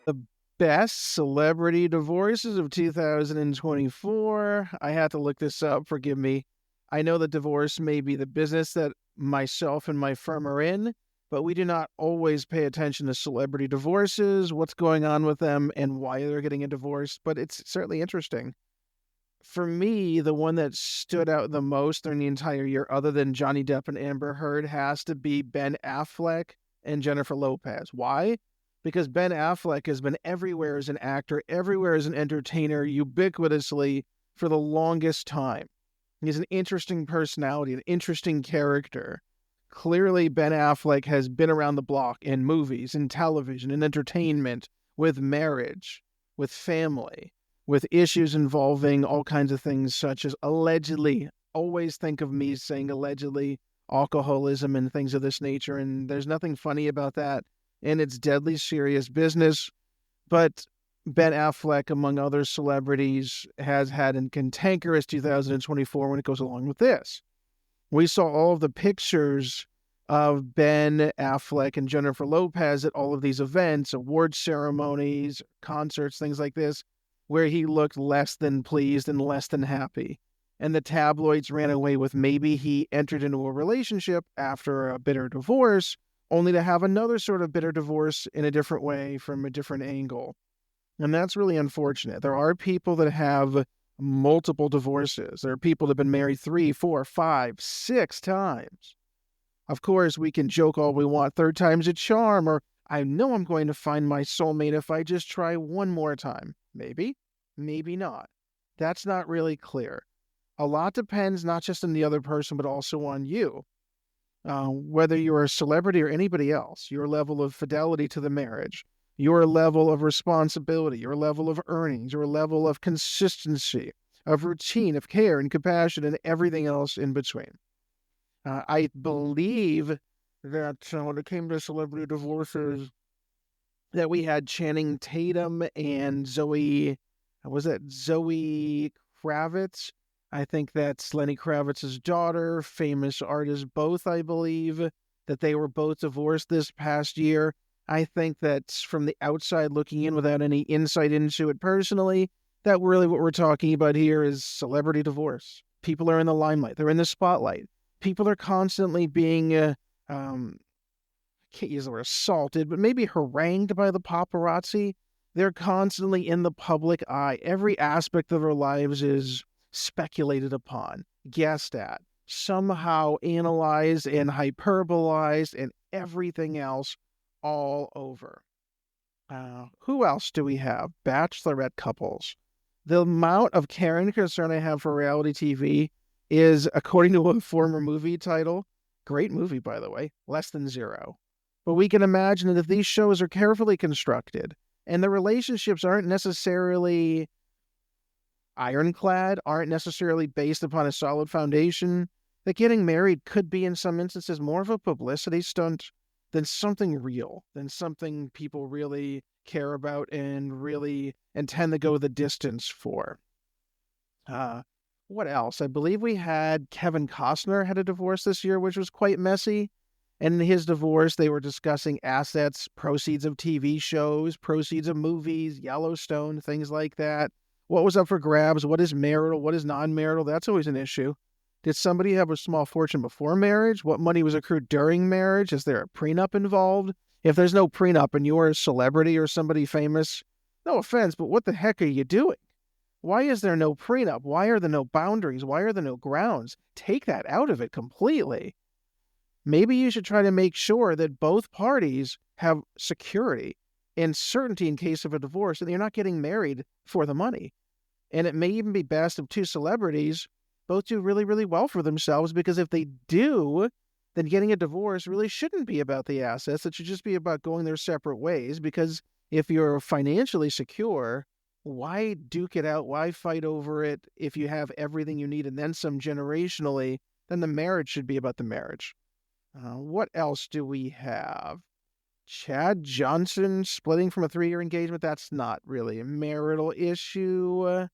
The best celebrity divorces of 2024. I had to look this up. Forgive me. I know that divorce may be the business that myself and my firm are in, but we do not always pay attention to celebrity divorces, what's going on with them, and why they're getting a divorce. But it's certainly interesting. For me, the one that stood out the most during the entire year, other than Johnny Depp and Amber Heard, has to be Ben Affleck and Jennifer Lopez. Why? Because Ben Affleck has been everywhere as an actor, everywhere as an entertainer, ubiquitously for the longest time. He's an interesting personality, an interesting character. Clearly, Ben Affleck has been around the block in movies, in television, in entertainment, with marriage, with family, with issues involving all kinds of things such as allegedly, always think of me saying allegedly, alcoholism and things of this nature. And there's nothing funny about that. And it's deadly serious business. But Ben Affleck, among other celebrities, has had a cantankerous 2024 when it goes along with this. We saw all of the pictures of Ben Affleck and Jennifer Lopez at all of these events, award ceremonies, concerts, things like this, where he looked less than pleased and less than happy. And the tabloids ran away with maybe he entered into a relationship after a bitter divorce, only to have another sort of bitter divorce in a different way from a different angle. And that's really unfortunate. There are people that have multiple divorces. There are people that have been married 3, 4, 5, 6 times. Of course, we can joke all we want, third time's a charm, or I know I'm going to find my soulmate if I just try one more time. Maybe, maybe not. That's not really clear. A lot depends not just on the other person, but also on you. Whether you're a celebrity or anybody else, your level of fidelity to the marriage, your level of responsibility, your level of earnings, your level of consistency, of routine, of care and compassion, and everything else in between. I believe that when it came to celebrity divorces, that we had Channing Tatum and Zoe, was that Zoe Kravitz? I think that's Lenny Kravitz's daughter, famous artist, both, I believe, that they were both divorced this past year. I think that's from the outside looking in without any insight into it personally, that really what we're talking about here is celebrity divorce. People are in the limelight, they're in the spotlight. People are constantly being can't use the word assaulted, but maybe harangued by the paparazzi. They're constantly in the public eye. Every aspect of their lives is speculated upon, guessed at, somehow analyzed and hyperbolized, and everything else all over. Who else do we have? Bachelorette couples. The amount of care and concern I have for reality TV is, according to a former movie title, great movie, by the way, less than zero. But we can imagine that if these shows are carefully constructed and the relationships aren't necessarily ironclad, aren't necessarily based upon a solid foundation, that getting married could be, in some instances, more of a publicity stunt than something real, than something people really care about and really intend to go the distance for. What else? I believe we had Kevin Costner had a divorce this year, which was quite messy. And in his divorce, they were discussing assets, proceeds of TV shows, proceeds of movies, Yellowstone, things like that. What was up for grabs? What is marital? What is non-marital? That's always an issue. Did somebody have a small fortune before marriage? What money was accrued during marriage? Is there a prenup involved? If there's no prenup and you're a celebrity or somebody famous, no offense, but what the heck are you doing? Why is there no prenup? Why are there no boundaries? Why are there no grounds? Take that out of it completely. Maybe you should try to make sure that both parties have security and certainty in case of a divorce, and you're not getting married for the money. And it may even be best if two celebrities both do really, really well for themselves, because if they do, then getting a divorce really shouldn't be about the assets. It should just be about going their separate ways, because if you're financially secure, why duke it out? Why fight over it if you have everything you need and then some generationally? Then the marriage should be about the marriage. What else do we have? Chad Johnson splitting from a 3-year engagement. That's not really a marital issue.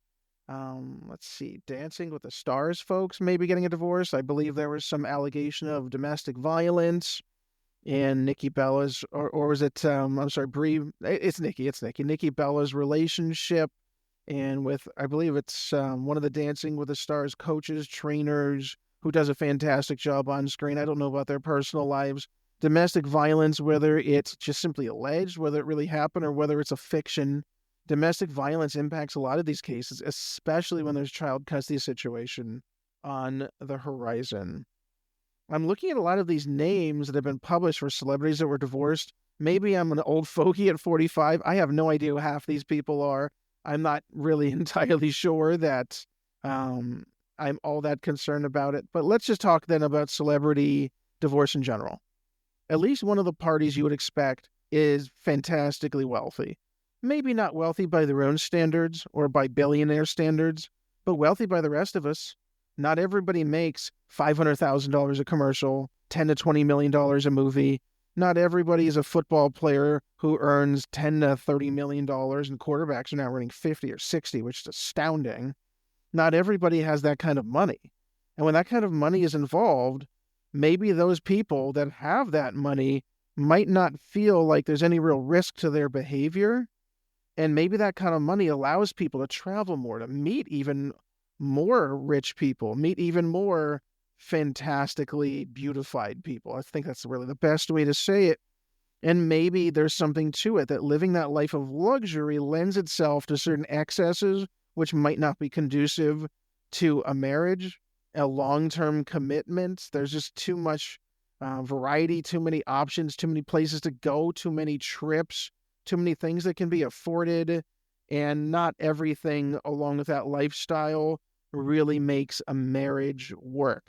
Let's see. Dancing with the Stars folks maybe getting a divorce. I believe there was some allegation of domestic violence. and Nikki Bella's, or was it, I'm sorry, Brie, Nikki Bella's relationship, and with, I believe it's one of the Dancing with the Stars coaches, trainers, who does a fantastic job on screen. I don't know about their personal lives. Domestic violence, whether it's just simply alleged, whether it really happened, or whether it's a fiction, domestic violence impacts a lot of these cases, especially when there's child custody situation on the horizon. I'm looking at a lot of these names that have been published for celebrities that were divorced. Maybe I'm an old fogey at 45. I have no idea who half these people are. I'm not really entirely sure that I'm all that concerned about it. But let's just talk then about celebrity divorce in general. At least one of the parties you would expect is fantastically wealthy. Maybe not wealthy by their own standards or by billionaire standards, but wealthy by the rest of us. Not everybody makes $500,000 a commercial, $10 to $20 million a movie. Not everybody is a football player who earns $10 to $30 million, and quarterbacks are now earning 50 or 60, which is astounding. Not everybody has that kind of money. And when that kind of money is involved, maybe those people that have that money might not feel like there's any real risk to their behavior. And maybe that kind of money allows people to travel more, to meet even more rich people, meet even more fantastically beautified people. I think that's really the best way to say it. And maybe there's something to it, that living that life of luxury lends itself to certain excesses which might not be conducive to a marriage, a long-term commitment. There's just too much variety, too many options, too many places to go, too many trips, too many things that can be afforded, and not everything along with that lifestyle really makes a marriage work.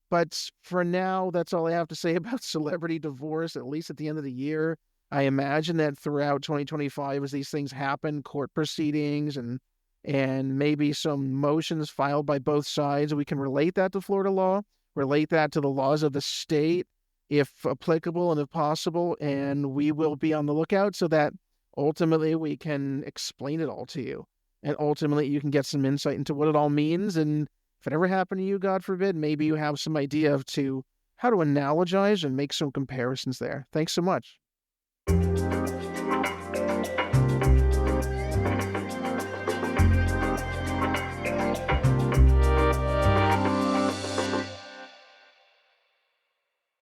But for now, that's all I have to say about celebrity divorce, at least at the end of the year. I imagine that throughout 2025, as these things happen, court proceedings and maybe some motions filed by both sides, we can relate that to Florida law, relate that to the laws of the state, if applicable and if possible, and we will be on the lookout so that ultimately we can explain it all to you. And ultimately you can get some insight into what it all means. And if it ever happened to you, God forbid, maybe you have some idea of how to analogize and make some comparisons there. Thanks so much.